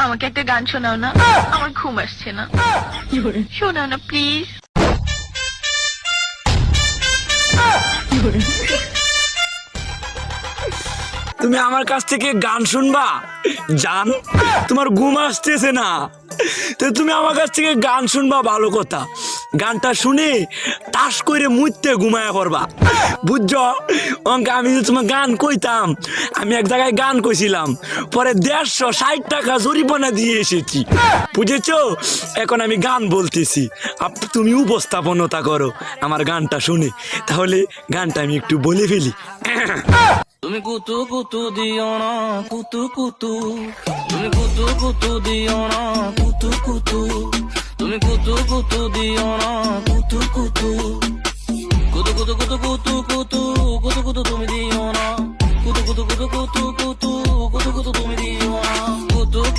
আমাকে একটা গান শোনাও না, আমার ঘুম আসছে না। শোনাও না প্লিজ। তুমি আমার কাছ থেকে গান শুনবা জান? তোমার ঘুম আসতেছে না তো তুমি আমার কাছ থেকে গান শুনবা, ভালো কথা। গানটা শুনে টাস করে মুইতে ঘুমায়া পড়বা, বুঝছো? অঙ্কে আমি যে তোমার গান কইতাম, আমি এক জায়গায় গান কইছিলাম, পরে 150 টাকা জরিমানা দিয়ে এসেছি, বুঝেছো? এখন আমি গান বলতেছি, তুমি উপস্থাপনতা করো আমার গানটা শুনে। তাহলে গানটা আমি একটু বলে ফেলি। তুমি কুতু কুতু দিও না কুতু কুতু, তুমি কুতু কুতু দিও না কুতু কুতু, তুমি কুতু কুতু দিও না কুতু কুতু, কুতু কুতু কুতু কুতু কুতু কুতু কুতু তুমি দিও না কুতু কুতু কুতু কুতু